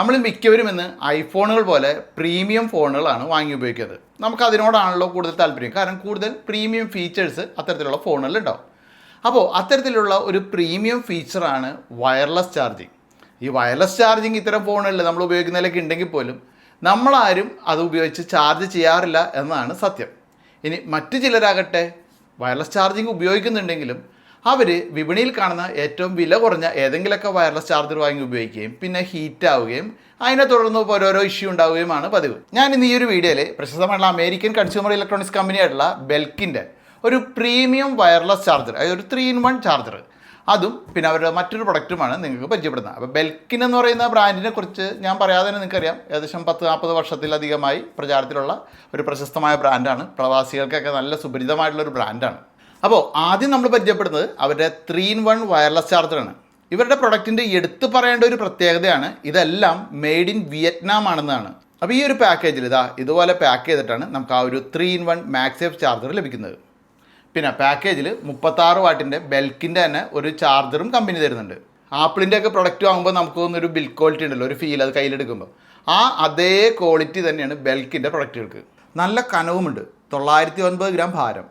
നമ്മൾ മിക്കവരും ഇന്ന് ഐഫോണുകൾ പോലെ പ്രീമിയം ഫോണുകളാണ് വാങ്ങി ഉപയോഗിക്കുന്നത്. നമുക്ക് അതിനോടാണല്ലോ കൂടുതൽ താല്പര്യം. കാരണം കൂടുതൽ പ്രീമിയം ഫീച്ചേഴ്സ് അത്തരത്തിലുള്ള ഫോണുകളിൽ ഉണ്ടാവും. അപ്പോൾ അത്തരത്തിലുള്ള ഒരു പ്രീമിയം ഫീച്ചറാണ് വയർലെസ് ചാർജിങ്. ഈ വയർലെസ് ചാർജിങ് ഇത്തരം ഫോണുകളിൽ നമ്മൾ ഉപയോഗിക്കുന്നതിലൊക്കെ ഉണ്ടെങ്കിൽ പോലും നമ്മളാരും അത് ഉപയോഗിച്ച് ചാർജ് ചെയ്യാറില്ല എന്നതാണ് സത്യം. ഇനി മറ്റു ചിലരാകട്ടെ വയർലെസ് ചാർജിങ് ഉപയോഗിക്കുന്നുണ്ടെങ്കിലും അവർ വിപണിയിൽ കാണുന്ന ഏറ്റവും വില കുറഞ്ഞ ഏതെങ്കിലുമൊക്കെ വയർലെസ് ചാർജർ വാങ്ങി ഉപയോഗിക്കുകയും പിന്നെ ഹീറ്റ് ആവുകയും അതിനെ തുടർന്ന് ഓരോരോ ഇഷ്യൂ ഉണ്ടാവുകയുമാണ് പതിവ്. ഞാൻ ഇന്ന് ഈ ഒരു വീഡിയോയിൽ പ്രശസ്തമായിട്ടുള്ള അമേരിക്കൻ കൺസ്യൂമർ ഇലക്ട്രോണിക്സ് കമ്പനിയായിട്ടുള്ള ബെൽക്കിൻ്റെ ഒരു പ്രീമിയം വയർലെസ് ചാർജർ, അതായത് ഒരു 3-in-1 ചാർജർ, അതും പിന്നെ അവരുടെ മറ്റൊരു പ്രൊഡക്റ്റുമാണ് നിങ്ങൾക്ക് പരിചയപ്പെടുന്നത്. അപ്പോൾ ബെൽക്കിൻ എന്ന് പറയുന്ന ബ്രാൻഡിനെ കുറിച്ച് ഞാൻ പറയാതെ തന്നെ നിങ്ങൾക്കറിയാം. ഏകദേശം 10-40 വർഷത്തിലധികമായി പ്രചാരത്തിലുള്ള ഒരു പ്രശസ്തമായ ബ്രാൻഡാണ്. പ്രവാസികൾക്കൊക്കെ നല്ല സുപരിചിതമായിട്ടുള്ളൊരു ബ്രാൻഡാണ്. അപ്പോൾ ആദ്യം നമ്മൾ പരിചയപ്പെടുന്നത് അവരുടെ 3-in-1 വയർലെസ് ചാർജറാണ്. ഇവരുടെ പ്രൊഡക്റ്റിൻ്റെ എടുത്തു പറയേണ്ട ഒരു പ്രത്യേകതയാണ് ഇതെല്ലാം മെയ്ഡ് ഇൻ വിയറ്റ്നാം ആണെന്നാണ്. അപ്പോൾ ഈ ഒരു പാക്കേജിൽ ഇതുപോലെ പാക്ക് ചെയ്തിട്ടാണ് നമുക്ക് ആ ഒരു 3-in-1 മാക്സേഫ് ചാർജർ ലഭിക്കുന്നത്. പിന്നെ പാക്കേജിൽ 36 വാട്ടിൻ്റെ ബെൽക്കിൻ്റെ തന്നെ ഒരു ചാർജറും കമ്പനി തരുന്നുണ്ട്. ആപ്പിളിൻ്റെ ഒക്കെ പ്രൊഡക്റ്റ് വാങ്ങുമ്പോൾ നമുക്ക് തോന്നുന്നൊരു ബിൽഡ് ക്വാളിറ്റി ഉണ്ടല്ലോ, ഒരു ഫീൽ, അത് കയ്യിലെടുക്കുമ്പോൾ അതേ ക്വാളിറ്റി തന്നെയാണ് ബെൽക്കിൻ്റെ പ്രൊഡക്റ്റുകൾക്ക്. നല്ല കനവുമുണ്ട്, 909 ഗ്രാം ഭാരം.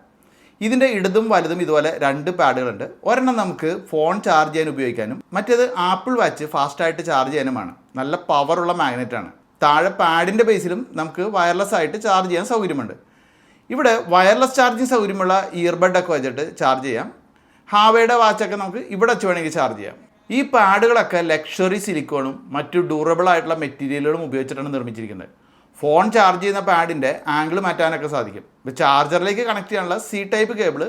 ഇതിൻ്റെ ഇടതും വലതും ഇതുപോലെ 2 പാഡുകളുണ്ട്. ഒരെണ്ണം നമുക്ക് ഫോൺ ചാർജ് ചെയ്യാൻ ഉപയോഗിക്കാനും മറ്റേത് ആപ്പിൾ വാച്ച് ഫാസ്റ്റായിട്ട് ചാർജ് ചെയ്യാനുമാണ്. നല്ല പവറുള്ള മാഗ്നറ്റാണ്. താഴെ പാഡിൻ്റെ ബേസിലും നമുക്ക് വയർലെസ് ആയിട്ട് ചാർജ് ചെയ്യാൻ സൗകര്യമുണ്ട്. ഇവിടെ വയർലെസ് ചാർജിങ് സൗകര്യമുള്ള ഇയർബഡൊക്കെ വെച്ചിട്ട് ചാർജ് ചെയ്യാം. ഹാവേയുടെ വാച്ചൊക്കെ നമുക്ക് ഇവിടെ വെച്ച് വേണമെങ്കിൽ ചാർജ് ചെയ്യാം. ഈ പാഡുകളൊക്കെ ലക്ഷറി സിലിക്കോണും മറ്റു ഡ്യൂറബിൾ ആയിട്ടുള്ള മെറ്റീരിയലുകളും ഉപയോഗിച്ചിട്ടാണ് നിർമ്മിച്ചിരിക്കുന്നത്. ഫോൺ ചാർജ് ചെയ്യുന്ന പാഡിൻ്റെ ആംഗിൾ മാറ്റാനൊക്കെ സാധിക്കും. ഇപ്പോൾ ചാർജറിലേക്ക് കണക്ട് ചെയ്യാനുള്ള C-ടൈപ്പ് കേബിൾ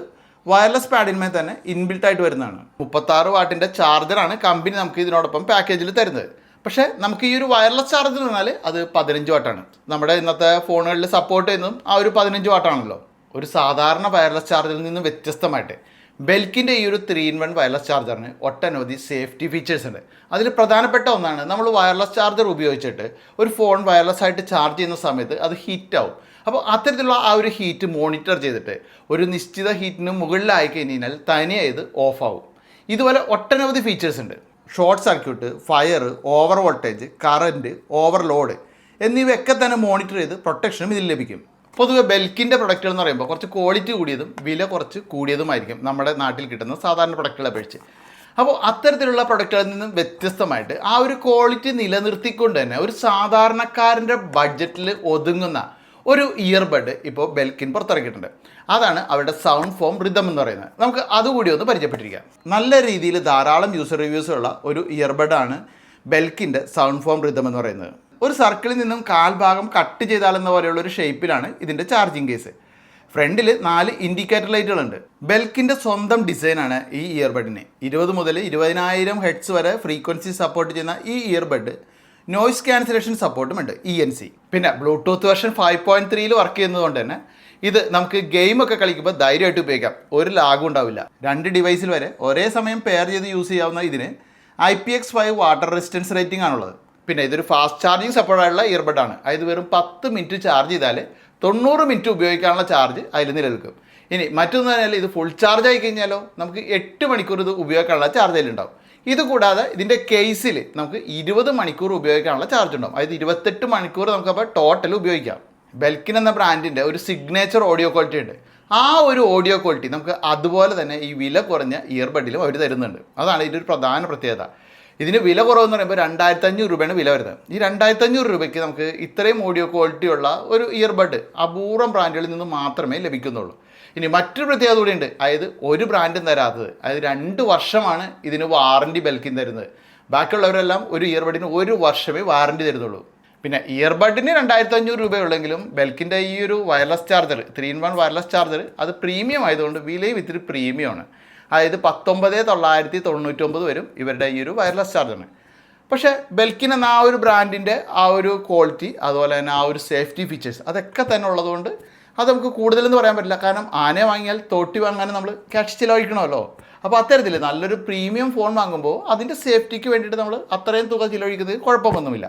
വയർലെസ് പാഡിന്മേൽ തന്നെ ഇൻബിൽട്ടായിട്ട് വരുന്നതാണ്. 36 വാട്ടിൻ്റെ ചാർജറാണ് കമ്പനി നമുക്ക് ഇതിനോടൊപ്പം പാക്കേജിൽ തരുന്നത്. പക്ഷേ നമുക്ക് ഈ ഒരു വയർലെസ് ചാർജർ എന്നാൽ അത് 15 വാട്ടാണ്. നമ്മുടെ ഇന്നത്തെ ഫോണുകളിൽ സപ്പോർട്ട് ചെയ്യുന്നതും ആ ഒരു 15 വാട്ടാണല്ലോ. ഒരു സാധാരണ വയർലെസ് ചാർജറിൽ നിന്ന് വ്യത്യസ്തമായിട്ട് ബെൽക്കിൻ്റെ ഈ ഒരു 3-in-1 വയർലെസ് ചാർജറിന് ഒട്ടനവധി സേഫ്റ്റി ഫീച്ചേഴ്സ് ഉണ്ട്. അതിൽ പ്രധാനപ്പെട്ട ഒന്നാണ് നമ്മൾ വയർലെസ് ചാർജർ ഉപയോഗിച്ചിട്ട് ഒരു ഫോൺ വയർലെസ് ആയിട്ട് ചാർജ് ചെയ്യുന്ന സമയത്ത് അത് ഹീറ്റാവും. അപ്പോൾ അത്തരത്തിലുള്ള ആ ഒരു ഹീറ്റ് മോണിറ്റർ ചെയ്തിട്ട് ഒരു നിശ്ചിത ഹീറ്റിന് മുകളിലായി കഴിഞ്ഞാൽ തനിയെ ഇത് ഓഫാവും. ഇതുപോലെ ഒട്ടനവധി ഫീച്ചേഴ്സ് ഉണ്ട്. Short circuit, fire, over voltage, current, overload എന്നിവയൊക്കെ തന്നെ മോണിറ്റർ ചെയ്ത് പ്രൊട്ടക്ഷനും ഇതിൽ ലഭിക്കും. പൊതുവെ ബെൽക്കിൻ്റെ പ്രൊഡക്റ്റുകൾ എന്ന് പറയുമ്പോൾ കുറച്ച് ക്വാളിറ്റി കൂടിയതും വില കുറച്ച് കൂടിയതുമായിരിക്കും നമ്മുടെ നാട്ടിൽ കിട്ടുന്ന സാധാരണ പ്രൊഡക്റ്റുകളെ അപേക്ഷിച്ച്. അപ്പോൾ അത്തരത്തിലുള്ള പ്രൊഡക്റ്റുകളിൽ നിന്നും വ്യത്യസ്തമായിട്ട് ആ ഒരു ക്വാളിറ്റി നിലനിർത്തിക്കൊണ്ട് തന്നെ ഒരു സാധാരണക്കാരൻ്റെ ബഡ്ജറ്റിൽ ഒതുങ്ങുന്ന ഒരു ഇയർബഡ് ഇപ്പോൾ ബെൽക്കിൻ പുറത്തിറക്കിയിട്ടുണ്ട്. അതാണ് അവരുടെ സൗണ്ട് ഫോം റിതം എന്ന് പറയുന്നത്. നമുക്ക് അതുകൂടി ഒന്ന് പരിചയപ്പെട്ടിരിക്കാം. നല്ല രീതിയിൽ ധാരാളം യൂസർ റിവ്യൂസുള്ള ഒരു ഇയർബഡാണ് ബെൽക്കിൻ്റെ സൗണ്ട് ഫോം റിതം എന്ന് പറയുന്നത്. ഒരു സർക്കിളിൽ നിന്നും കാൽഭാഗം കട്ട് ചെയ്താലെന്ന പോലെയുള്ള ഒരു ഷേപ്പിലാണ് ഇതിൻ്റെ ചാർജിങ് കേസ്. ഫ്രണ്ടിൽ 4 ഇൻഡിക്കേറ്റർ ലൈറ്റുകളുണ്ട്. ബെൽക്കിൻ്റെ സ്വന്തം ഡിസൈനാണ് ഈ ഇയർബഡിന്. 20 മുതൽ 20,000 ഹെർട്സ് വരെ ഫ്രീക്വൻസി സപ്പോർട്ട് ചെയ്യുന്ന ഈ ഇയർബഡ് നോയ്സ് ക്യാൻസലേഷൻ സപ്പോർട്ടും ഉണ്ട്, ENC. പിന്നെ ബ്ലൂടൂത്ത് വെർഷൻ 5.3 വർക്ക് ചെയ്യുന്നതുകൊണ്ട് തന്നെ ഇത് നമുക്ക് ഗെയിമൊക്കെ കളിക്കുമ്പോൾ ധൈര്യമായിട്ട് ഉപയോഗിക്കാം. ഒരു ലാഗും ഉണ്ടാവില്ല. 2 ഡിവൈസിൽ വരെ ഒരേ സമയം പെയർ ചെയ്ത് യൂസ് ചെയ്യാവുന്ന ഇതിന് IPX5 വാട്ടർ റെസിസ്റ്റൻസ് റേറ്റിംഗ് ആണുള്ളത്. പിന്നെ ഇതൊരു ഫാസ്റ്റ് ചാർജിങ് സപ്പോർട്ടായുള്ള ഇയർബഡാണ്. അതായത് വെറും 10 മിനിറ്റ് ചാർജ് ചെയ്താൽ 90 മിനിറ്റ് ഉപയോഗിക്കാനുള്ള ചാർജ് അതിൽ നിലനിൽക്കും. ഇനി മറ്റൊന്ന് പറഞ്ഞാൽ ഇത് ഫുൾ ചാർജ് ആയി കഴിഞ്ഞാലോ നമുക്ക് 8 മണിക്കൂർ ഇത് ഉപയോഗിക്കാനുള്ള ചാർജ് അതിലുണ്ടാവും. ഇതുകൂടാതെ ഇതിൻ്റെ കേസിൽ നമുക്ക് 20 മണിക്കൂർ ഉപയോഗിക്കാനുള്ള ചാർജ് ഉണ്ടാവും. അതായത് 28 മണിക്കൂർ നമുക്കപ്പോൾ ടോട്ടൽ ഉപയോഗിക്കാം. ബെൽക്കിൻ എന്ന ബ്രാൻഡിൻ്റെ ഒരു സിഗ്നേച്ചർ ഓഡിയോ ക്വാളിറ്റി ഉണ്ട്. ആ ഒരു ഓഡിയോ ക്വാളിറ്റി നമുക്ക് അതുപോലെ തന്നെ ഈ വില കുറഞ്ഞ ഇയർബഡിലും അവർ തരുന്നുണ്ട്. അതാണ് ഇതിൻ്റെ ഒരു പ്രധാന പ്രത്യേകത. ഇതിന് വില കുറവെന്ന് പറയുമ്പോൾ 2,500 രൂപയാണ് വില വരുന്നത്. ഈ 2,500 രൂപയ്ക്ക് നമുക്ക് ഇത്രയും ഓഡിയോ ക്വാളിറ്റിയുള്ള ഒരു ഇയർബഡ് അപൂർവം ബ്രാൻഡുകളിൽ നിന്ന് മാത്രമേ ലഭിക്കുന്നുള്ളൂ. ഇനി മറ്റൊരു പ്രത്യേകത കൂടിയുണ്ട്. അതായത് ഒരു ബ്രാൻഡും തരാത്തത്, അതായത് 2 വർഷമാണ് ഇതിന് വാറണ്ടി ബെൽക്കിൻ തരുന്നത്. ബാക്കിയുള്ളവരെല്ലാം ഒരു ഇയർബഡിന് 1 വർഷമേ വാറണ്ടി തരുന്നുള്ളൂ. പിന്നെ ഇയർബഡിന് 2,500 രൂപയുള്ളെങ്കിലും ബെൽക്കിൻ്റെ ഈ ഒരു wireless charger 3-in-1 wireless charger അത് പ്രീമിയം ആയതുകൊണ്ട് വിലയും ഇത്തിരി പ്രീമിയമാണ്. അതായത് 19,999 വരും ഇവരുടെ ഈ ഒരു വയർലെസ് ചാർജറിന്. പക്ഷേ ബെൽക്കിൻ എന്ന ആ ഒരു ബ്രാൻഡിൻ്റെ ആ ഒരു ക്വാളിറ്റി അതുപോലെ തന്നെ ആ ഒരു സേഫ്റ്റി ഫീച്ചേഴ്സ് അതൊക്കെ തന്നെ ഉള്ളതുകൊണ്ട് അത് നമുക്ക് കൂടുതലെന്ന് പറയാൻ പറ്റില്ല. കാരണം ആനയെ വാങ്ങിയാൽ തോട്ടി വാങ്ങാനും നമ്മൾ ക്യാഷ് ചിലവഴിക്കണമല്ലോ. അപ്പോൾ അത്തരത്തിൽ നല്ലൊരു പ്രീമിയം ഫോൺ വാങ്ങുമ്പോൾ അതിൻ്റെ സേഫ്റ്റിക്ക് വേണ്ടിയിട്ട് നമ്മൾ അത്രയും തുക ചിലവഴിക്കുന്നത് കുഴപ്പമൊന്നുമില്ല.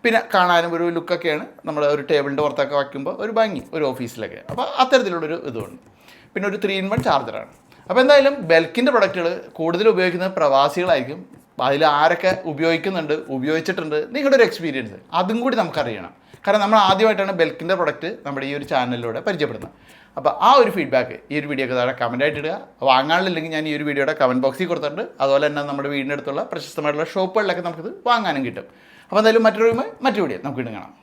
പിന്നെ കാണാനും ഒരു ലുക്കൊക്കെയാണ്. നമ്മൾ ഒരു ടേബിളിൻ്റെ പുറത്തൊക്കെ വയ്ക്കുമ്പോൾ ഒരു ഭംഗി, ഒരു ഓഫീസിലൊക്കെ. അപ്പോൾ അത്തരത്തിലുള്ളൊരു ഇതുണ്ട്. പിന്നെ ഒരു 3-in-1 ചാർജറാണ്. അപ്പോൾ എന്തായാലും ബെൽക്കിൻ്റെ പ്രൊഡക്റ്റുകൾ കൂടുതൽ ഉപയോഗിക്കുന്നത് പ്രവാസികളായിരിക്കും. അതിൽ ആരൊക്കെ ഉപയോഗിക്കുന്നുണ്ട്, ഉപയോഗിച്ചിട്ടുണ്ട്, നിങ്ങളുടെ ഒരു എക്സ്പീരിയൻസ് അതും കൂടി നമുക്കറിയണം. കാരണം നമ്മൾ ആദ്യമായിട്ടാണ് ബെൽക്കിൻ്റെ പ്രൊഡക്റ്റ് നമ്മുടെ ഈ ഒരു ചാനലിലൂടെ പരിചയപ്പെടുന്നത്. അപ്പോൾ ആ ഒരു ഫീഡ്ബാക്ക് ഈ ഒരു വീഡിയോക്ക് താഴെ കമൻറ്റായിട്ട് ഇടുക. വാങ്ങാനില്ലെങ്കിൽ ഞാൻ ഈ ഒരു വീഡിയോയുടെ കമൻറ്റ് ബോക്സിൽ കൊടുത്തിട്ടുണ്ട്. അതുപോലെ തന്നെ നമ്മുടെ വീടിൻ്റെ അടുത്തുള്ള പ്രശസ്തമായിട്ടുള്ള ഷോപ്പുകളിലൊക്കെ നമുക്കിത് വാങ്ങാനും കിട്ടും. അപ്പോൾ എന്തായാലും മറ്റൊരു വീഡിയോ നമുക്ക് വീണ്ടും കാണാം.